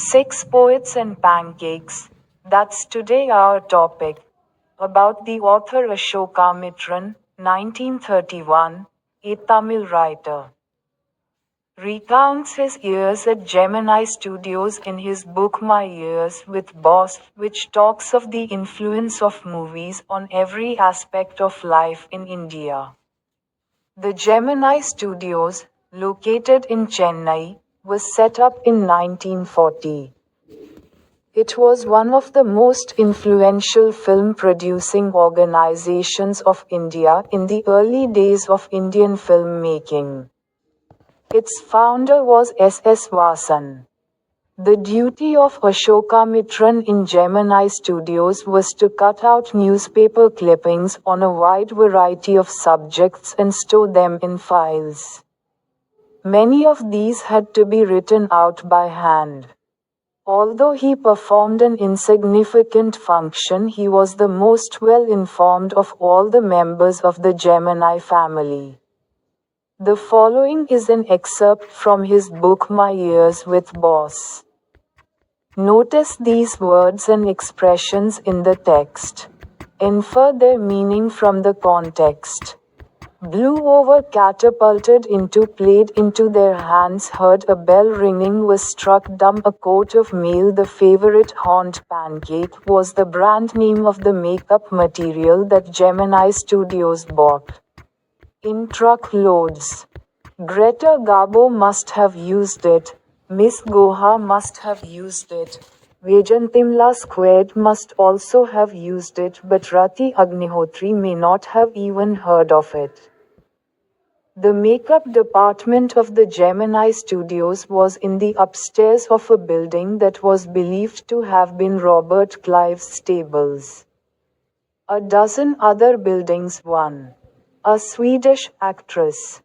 Six Poets and Pancakes, that's today our topic. About the author Ashokamitran, 1931, a Tamil writer. Recounts his years at Gemini Studios in his book My Years with Boss, which talks of the influence of movies on every aspect of life in India. The Gemini Studios, located in Chennai, was set up in 1940. It was one of the most influential film producing organizations of India in the early days of Indian filmmaking. Its founder was S.S. Vasan. The duty of Ashokamitran in Gemini Studios was to cut out newspaper clippings on a wide variety of subjects and store them in files. Many of these had to be written out by hand. Although he performed an insignificant function, he was the most well-informed of all the members of the Gemini family. The following is an excerpt from his book My Years with Boss. Notice these words and expressions in the text. Infer their meaning from the context. Blew over, catapulted into, played into their hands, heard a bell ringing, was struck dumb, a coat of mail. The favorite haunt, Pancake, was the brand name of the makeup material that Gemini Studios bought in truckloads. Greta Garbo must have used it, Miss Goha must have used it, Vajantimla Squared must also have used it, but Rati Agnihotri may not have even heard of it. The makeup department of the Gemini Studios was in the upstairs of a building that was believed to have been Robert Clive's stables. A dozen other buildings. 1. A Swedish actress.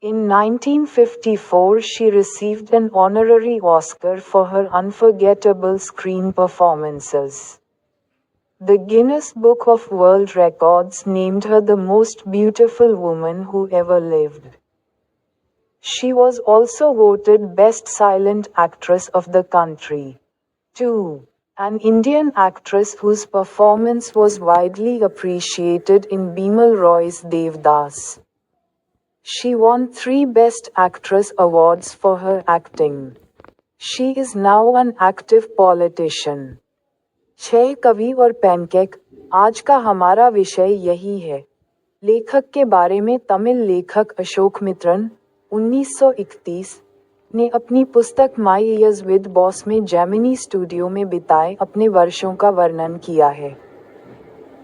In 1954 she received an honorary Oscar for her unforgettable screen performances. The Guinness Book of World Records named her the most beautiful woman who ever lived. She was also voted Best Silent Actress of the country. 2. An Indian actress whose performance was widely appreciated in Bimal Roy's Devdas. She won 3 Best Actress awards for her acting. She is now an active politician. 6. कवि और pancake, आज का हमारा विषय यही है। लेखक के बारे में तमिल लेखक अशोकमित्रन, 1931, ने अपनी पुस्तक माय ईयर्स विद बॉस में जेमिनी स्टूडियो में बिताए अपने वर्षों का वर्णन किया है,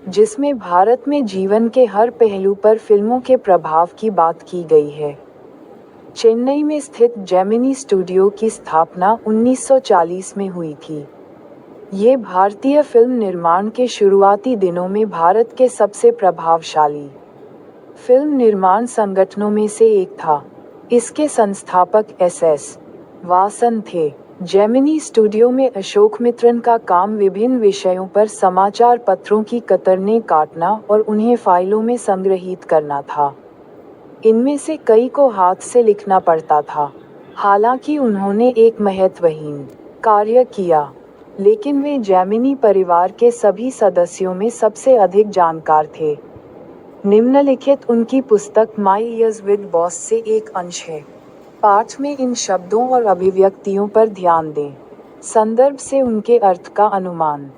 जिसमें भारत में जीवन के हर पहलू पर फिल्मों के प्रभाव की बात की गई है। चेन्नई में स्थित जेमिनी स्टूडियो की स्थापना 1940 में हुई थी। ये भारतीय फिल्म निर्माण के शुरुआती दिनों में भारत के सबसे प्रभावशाली फिल्म निर्माण संगठनों में से एक था। इसके संस्थापक एस.एस. वासन थे। जेमिनी स्टूडियो में अशोकमित्रन का काम विभिन्न विषयों पर समाचार पत्रों की कतरनें काटना और उन्हें फाइलों में संग्रहीत करना था। इनमें से कई को हाथ से लिखना पड़ता था। हालांकि उन्होंने एक महत्वहीन कार्य किया, लेकिन वे जेमिनी परिवार के सभी सदस्यों में सबसे अधिक जानकार थे। निम्नलिखित उनकी पुस्तक माय ईयर्स विद बॉस से एक अंश है। पाठ में इन शब्दों और अभिव्यक्तियों पर ध्यान दें। संदर्भ से उनके अर्थ का अनुमान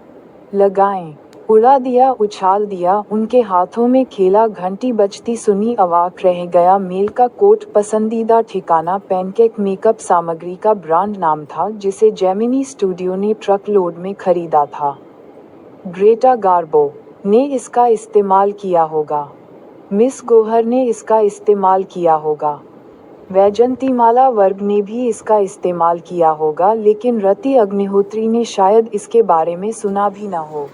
लगाएं। उड़ा दिया, उछाल दिया, उनके हाथों में खेला, घंटी बजती सुनी, अवाक रह गया, मेल का कोट, पसंदीदा ठिकाना, पैनकेक मेकअप सामग्री का ब्रांड नाम था जिसे जेमिनी स्टूडियो ने ट्रक लोड में खरीदा था। ग्रेटा गार्बो ने इसका इस्तेमाल किया होगा। मिस गोहर ने इसका इस्तेमाल किया होगा। वैजंतीमाला वर्ग ने भी इसका इस्तेमाल किया होगा, लेकिन रति अग्निहोत्री ने शायद इसके बारे में सुना भी ना हो।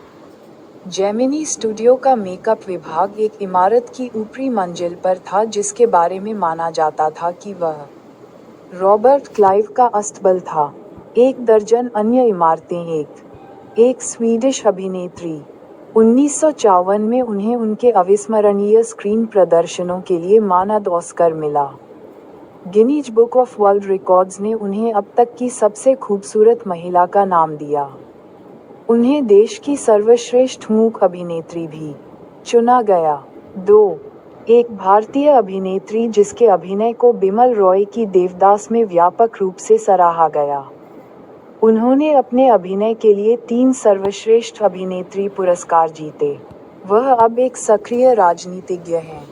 जेमिनी स्टूडियो का मेकअप विभाग एक इमारत की ऊपरी मंजिल पर था जिसके बारे में माना जाता था कि वह रॉबर्ट क्लाइव का अस्तबल था। 1 दर्जन अन्य इमारतें। एक स्वीडिश अभिनेत्री। 1954 में उन्हें उनके अविस्मरणीय स्क्रीन प्रदर्शनों के लिए मानद ऑस्कर मिला। Guinness book of world records ने उन्हें अब तक की सबसे खूबसूरत महिला का नाम दिया। उन्हें देश की सर्वश्रेष्ठ मूक अभिनेत्री भी चुना गया। 2. एक भारतीय अभिनेत्री जिसके अभिनय को बिमल रॉय की देवदास में व्यापक रूप से सराहा गया। उन्होंने अपने अभिनय के लिए 3 सर्वश्रेष्ठ अभिनेत्री पुरस्कार जीते। वह अब एक सक्रिय राजनीतिज्ञ हैं।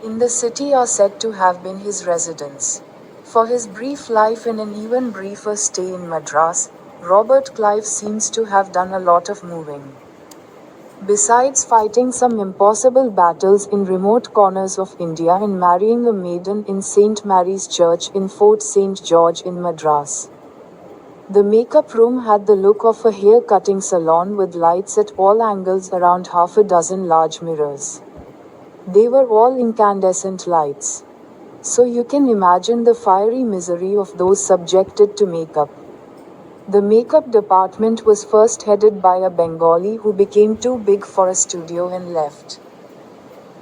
In the city are said to have been his residence. For his brief life and an even briefer stay in Madras, Robert Clive seems to have done a lot of moving. Besides fighting some impossible battles in remote corners of India and marrying a maiden in St. Mary's Church in Fort St. George in Madras. The makeup room had the look of a hair-cutting salon with lights at all angles around half a dozen large mirrors. They were all incandescent lights. So you can imagine the fiery misery of those subjected to makeup. The makeup department was first headed by a Bengali who became too big for a studio and left.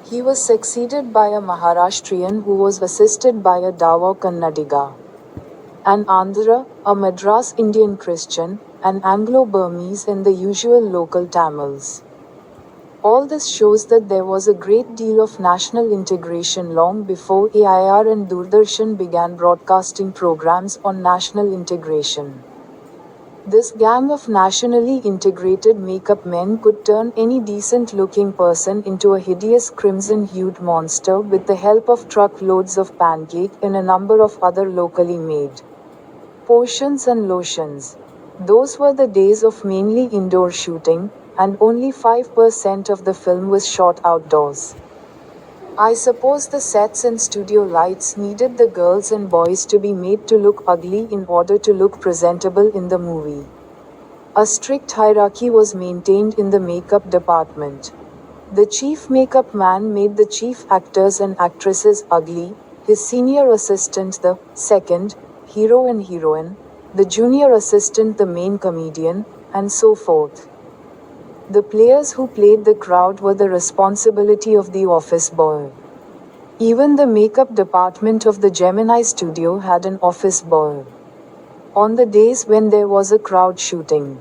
He was succeeded by a Maharashtrian who was assisted by a Dawa Kannadiga. An Andhra, a Madras Indian Christian, an Anglo-Burmese and the usual local Tamils. All this shows that there was a great deal of national integration long before AIR and Doordarshan began broadcasting programs on national integration. This gang of nationally integrated makeup men could turn any decent-looking person into a hideous crimson-hued monster with the help of truckloads of pancake and a number of other locally made potions and lotions. Those were the days of mainly indoor shooting, and only 5% of the film was shot outdoors. I suppose the sets and studio lights needed the girls and boys to be made to look ugly in order to look presentable in the movie. A strict hierarchy was maintained in the makeup department. The chief makeup man made the chief actors and actresses ugly, his senior assistant the second hero and heroine, the junior assistant the main comedian, and so forth. The players who played the crowd were the responsibility of the office boy. Even the makeup department of the Gemini studio had an office boy. On the days when there was a crowd shooting,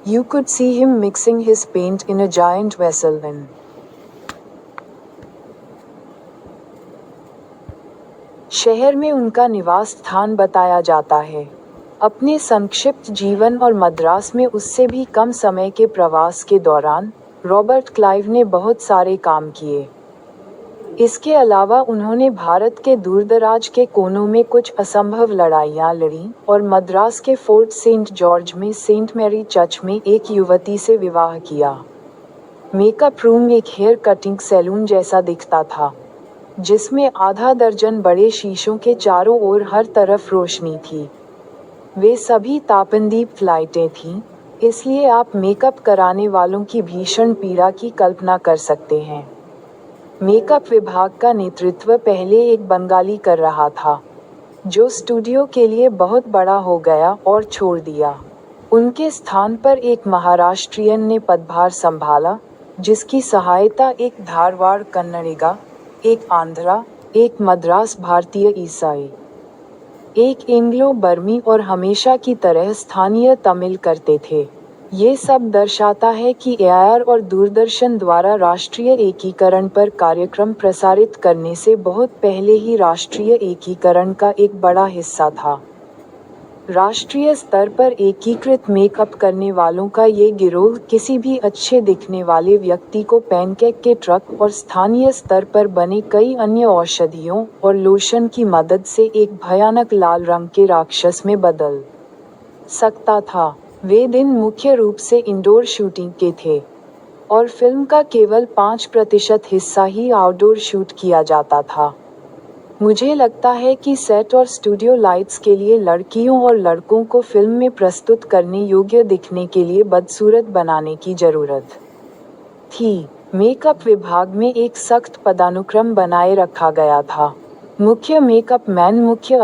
you could see him mixing his paint in a giant vessel and शहर में उनका निवास स्थान बताया जाता है। अपने संक्षिप्त जीवन और मद्रास में उससे भी कम समय के प्रवास के दौरान रॉबर्ट क्लाइव ने बहुत सारे काम किए। इसके अलावा उन्होंने भारत के दूरदराज के कोनों में कुछ असंभव लड़ाइयाँ लड़ी और मद्रास के फोर्ट सेंट जॉर्ज में सेंट मैरी चर्च में एक युवती से विवाह किया। मेकअप रूम एक हेयर कटिंग सैलून जैसा दिखता था, जिसमें आधा दर्जन बड़े शीशों के चारों ओर हर तरफ रोशनी थी। वे सभी तापनदीप्त लाइटें थीं, इसलिए आप मेकअप कराने वालों की भीषण पीड़ा की कल्पना कर सकते हैं। मेकअप विभाग का नेतृत्व पहले एक बंगाली कर रहा था, जो स्टूडियो के लिए बहुत बड़ा हो गया और छोड़ दिया। उनके स्थान पर एक महाराष्ट्रियन ने पदभार संभाला, जिसकी सहायता एक धारवाड़ कन्नड़िगा, एक आंध्रा, एक मद्रास भारतीय ईसाई, एक एंग्लो बर्मी और हमेशा की तरह स्थानीय तमिल करते थे। ये सब दर्शाता है कि एआईआर और दूरदर्शन द्वारा राष्ट्रीय एकीकरण पर कार्यक्रम प्रसारित करने से बहुत पहले ही राष्ट्रीय एकीकरण का एक बड़ा हिस्सा था। राष्ट्रीय स्तर पर एकीकृत मेकअप करने वालों का ये गिरोह किसी भी अच्छे दिखने वाले व्यक्ति को पैनकेक के ट्रक और स्थानीय स्तर पर बने कई अन्य औषधियों और लोशन की मदद से एक भयानक लाल रंग के राक्षस में बदल सकता था। वे दिन मुख्य रूप से इंडोर शूटिंग के थे और फिल्म का केवल 5% हिस्सा ही आउटडोर शूट किया जाता था। मुझे लगता है कि सेट और स्टूडियो लाइट्स के लिए लड़कियों और लड़कों को फिल्म में प्रस्तुत करने योग्य दिखने के लिए बदसूरत बनाने की जरूरत थी। मेकअप विभाग में एक सख्त पदानुक्रम बनाए रखा गया था। मुख्य मेकअप मैन, मुख्य